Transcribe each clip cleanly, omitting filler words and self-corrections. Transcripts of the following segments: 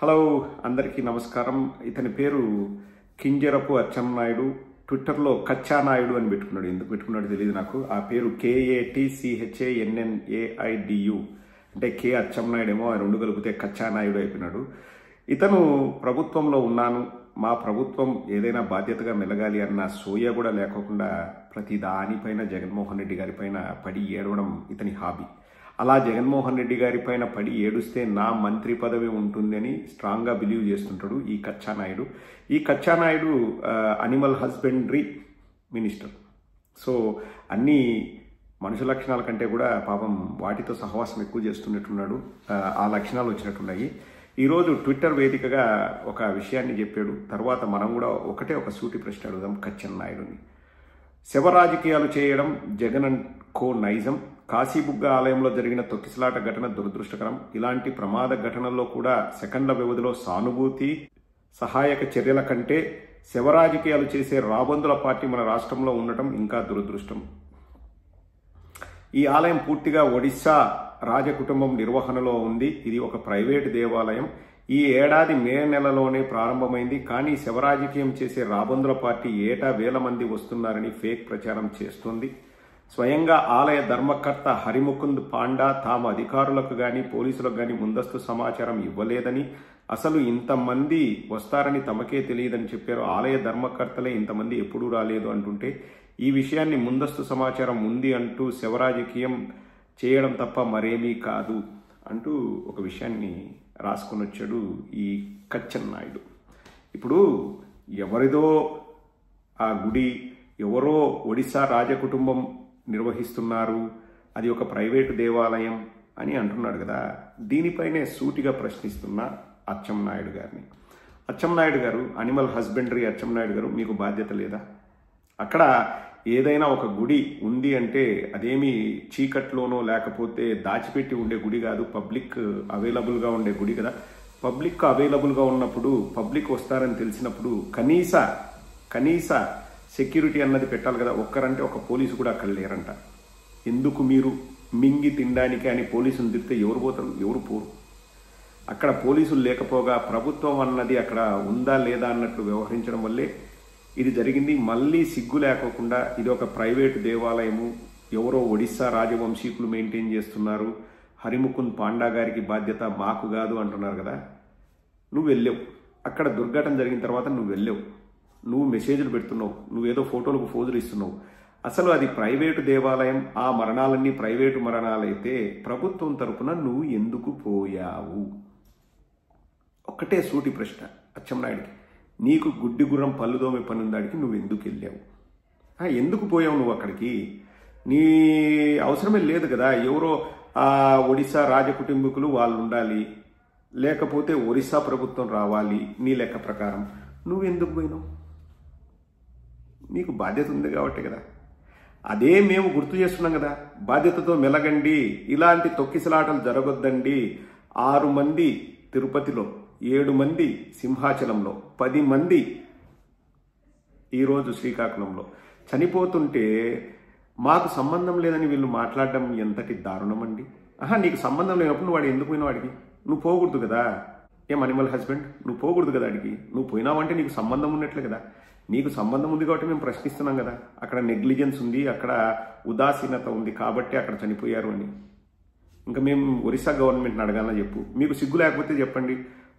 Hello అందరికీ నమస్కారం. ఇతని పేరు కింజరపు అచ్చెన్నాయుడు. ట్విట్టర్లో కచ్చా నాయుడు అని పెట్టుకున్నాడు. ఎందుకు పెట్టుకున్నాడు తెలియదు నాకు. ఆ పేరు KATCHANNAIDU అంటే కే అచ్చెన్నాయుడు ఏమో, ఆ రెండు కలిపితే కచ్చా నాయుడు అయిపోయినాడు. ఇతను ప్రభుత్వంలో ఉన్నాను, మా ప్రభుత్వం ఏదైనా బాధ్యతగా మెలగాలి అన్న సోయ కూడా లేకోకుండా ప్రతి దానిపైన జగన్మోహన్ రెడ్డి గారి పైన పడి ఏడవడం ఇతని హాబీ. అలా జగన్మోహన్ రెడ్డి గారి పైన పడి ఏడుస్తే నా మంత్రి పదవి ఉంటుందని స్ట్రాంగ్గా బిలీవ్ చేస్తుంటాడు ఈ కచ్చా నాయుడు. ఈ కచ్చా Naidu animal husbandry minister. So అన్ని మనుషుల లక్షణాల కంటే కూడా పాపం వాటితో సహవాసం ఎక్కువ చేస్తున్నట్టున్నాడు. ఆ లక్షణాలు వచ్చినట్టున్నాయి. ఈరోజు ట్విట్టర్ వేదికగా ఒక విషయాన్ని చెప్పాడు. తర్వాత మనం కూడా ఒక సూటి ప్రశ్న అడుగుదాం కచ్చెన్నాయుడుని. శవ రాజకీయాలు చేయడం జగన్ అండ్ కో నైజం. కాశీబుగ్గ ఆలయంలో జరిగిన తొక్కిసలాట ఘటన దురదృష్టకరం. ఇలాంటి ప్రమాద ఘటనల్లో కూడా సెకండ్ల వ్యవధిలో సానుభూతి, సహాయక చర్యల కంటే శవ రాజకీయాలు చేసే రాబందుల పార్టీ మన రాష్ట్రంలో ఉండటం ఇంకా దురదృష్టం. ఈ ఆలయం పూర్తిగా ఒడిశా రాజకుటుంబం నిర్వహణలో ఉంది. ఇది ఒక ప్రైవేటు దేవాలయం. ఈ ఏడాది మే నెలలోనే ప్రారంభమైంది. కానీ శవరాజకీయం చేసే రాబందుల పార్టీ ఏటా వేల మంది వస్తున్నారని ఫేక్ ప్రచారం చేస్తోంది. స్వయంగా ఆలయ ధర్మకర్త హరిముకుంద్ పాండా తాము అధికారులకు గాని పోలీసులకు గాని ముందస్తు సమాచారం ఇవ్వలేదని, అసలు ఇంతమంది వస్తారని తమకే తెలియదని చెప్పారు. ఆలయ ధర్మకర్తలే ఇంతమంది ఎప్పుడూ రాలేదు అంటుంటే ఈ విషయాన్ని ముందస్తు సమాచారం ఉంది అంటూ శవరాజకీయం చేయడం తప్ప మరేమీ కాదు అంటూ ఒక విషయాన్ని రాసుకొని వచ్చాడు ఈ కచ్చెన్నాయుడు. ఇప్పుడు ఎవరిదో ఆ గుడి ఎవరో ఒడిశా రాజకుటుంబం నిర్వహిస్తున్నారు, అది ఒక ప్రైవేటు దేవాలయం అని అంటున్నాడు కదా. దీనిపైనే సూటిగా ప్రశ్నిస్తున్న అచ్చెన్నాయుడు గారిని. అచ్చెన్నాయుడు గారు, అనిమల్ హస్బెండరీ అచ్చెన్నాయుడు గారు, మీకు బాధ్యత లేదా? అక్కడ ఏదైనా ఒక గుడి ఉంది అంటే అదేమి చీకట్లోనో లేకపోతే దాచిపెట్టి ఉండే గుడి కాదు, పబ్లిక్ అవైలబుల్గా ఉండే గుడి కదా. పబ్లిక్ అవైలబుల్గా ఉన్నప్పుడు, పబ్లిక్ వస్తారని తెలిసినప్పుడు కనీస సెక్యూరిటీ అన్నది పెట్టాలి కదా. ఒక్కరంటే ఒక పోలీసు కూడా అక్కడ లేరంట. ఎందుకు మీరు మింగి తినడానికి అని పోలీసులు తిరిగితే ఎవరు పోతారు, ఎవరు పోరు. అక్కడ పోలీసులు లేకపోగా ప్రభుత్వం అన్నది అక్కడ ఉందా లేదా అన్నట్లు వ్యవహరించడం వల్లే ఇది జరిగింది. మళ్ళీ సిగ్గు లేకోకుండా ఇది ఒక ప్రైవేటు దేవాలయము, ఎవరో ఒడిశా రాజవంశీకులు మెయింటైన్ చేస్తున్నారు, హరిముకుంద్ పాండా గారికి బాధ్యత మాకు కాదు అంటున్నారు కదా. నువ్వు వెళ్ళావు, అక్కడ దుర్ఘటన జరిగిన తర్వాత నువ్వు వెళ్ళావు, నువ్వు మెసేజ్లు పెడుతున్నావు, నువ్వేదో ఫోటోలకు ఫోజులు ఇస్తున్నావు. అసలు అది ప్రైవేటు దేవాలయం, ఆ మరణాలన్నీ ప్రైవేటు మరణాలైతే ప్రభుత్వం తరపున నువ్వు ఎందుకు పోయావు? ఒక్కటే సూటి ప్రశ్న అచ్చెన్నాయుడికి. నీకు గుడ్డి గుర్రం పళ్ళుదోమే పని ఉందాడికి నువ్వు ఎందుకు వెళ్ళావు? ఎందుకు పోయావు నువ్వు అక్కడికి? నీ అవసరమే లేదు కదా. ఎవరో ఆ ఒడిశా రాజకుటుంబీకులు వాళ్ళు ఉండాలి, లేకపోతే ఒరిస్సా ప్రభుత్వం రావాలి నీ లెక్క ప్రకారం. నువ్వెందుకు పోయినావు? నీకు బాధ్యత ఉంది కాబట్టి కదా. అదే మేము గుర్తు చేస్తున్నాం కదా. బాధ్యతతో మెలగండి, ఇలాంటి తొక్కిసలాటలు జరగొద్దండి. 6 మంది తిరుపతిలో, 7 మంది సింహాచలంలో, 10 మంది ఈరోజు శ్రీకాకుళంలో చనిపోతుంటే మాకు సంబంధం లేదని వీళ్ళు మాట్లాడడం ఎంతటి దారుణం అండి. నీకు సంబంధం లేనప్పుడు నువ్వు వాడు ఎందుకు పోయినావు? వాడికి నువ్వు పోకూడదు కదా. ఏం అనిమల్ హస్బెండ్, నువ్వు పోకూడదు కదా అడిగి. నువ్వు పోయినావంటే నీకు సంబంధం ఉన్నట్లే కదా. నీకు సంబంధం ఉంది కాబట్టి మేము ప్రశ్నిస్తున్నాం కదా. అక్కడ నెగ్లిజెన్స్ ఉంది, అక్కడ ఉదాసీనత ఉంది కాబట్టి అక్కడ చనిపోయారు అని. ఇంకా మేము ఒరిస్సా గవర్నమెంట్ని అడగాలని చెప్పు. మీకు సిగ్గు లేకపోతే చెప్పండి,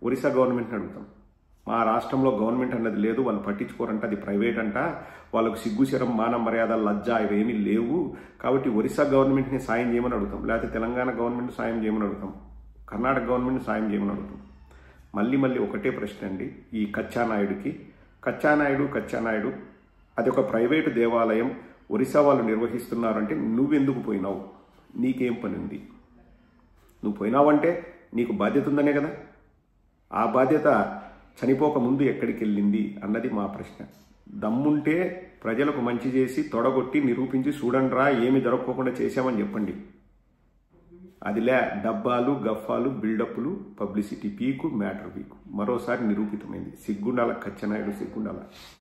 ఒరిస్సా గవర్నమెంట్ని అడుగుతాం. మా రాష్ట్రంలో గవర్నమెంట్ అన్నది లేదు, వాళ్ళు పట్టించుకోరంట, అది ప్రైవేట్ అంట, వాళ్ళకు సిగ్గు శరం మాన మర్యాద లజ్జ ఇవేమీ లేవు, కాబట్టి ఒరిస్సా గవర్నమెంట్ని సాయం చేయమని అడుగుతాం. లేకపోతే తెలంగాణ గవర్నమెంట్ సాయం చేయమని అడుగుతాం, కర్ణాటక గవర్నమెంట్ సాయం చేయమని అడుగుతాం. మళ్ళీ ఒకటే ప్రశ్న అండి ఈ కచ్చానాయుడికి. కచ్చానాయుడు అది ఒక ప్రైవేటు దేవాలయం, ఒరిస్సా వాళ్ళు నిర్వహిస్తున్నారంటే నువ్వెందుకు పోయినావు? నీకేం పని ఉంది? నువ్వు పోయినావంటే నీకు బాధ్యత ఉందనే కదా. ఆ బాధ్యత చనిపోక ముందు ఎక్కడికి వెళ్ళింది అన్నది మా ప్రశ్న. దమ్ముంటే ప్రజలకు మంచి చేసి తొడగొట్టి నిరూపించి చూడండిరా ఏమి జరగకోకుండా చేశామని చెప్పండి. అదిలే డబ్బాలు గఫాలు బిల్డప్లు పబ్లిసిటీ పీకు మ్యాటర్ పీకు. మరోసారి నిరూపితమైంది. సిగ్గుండాల కచ్చెన్నాయుడు, సిగ్గుండాల.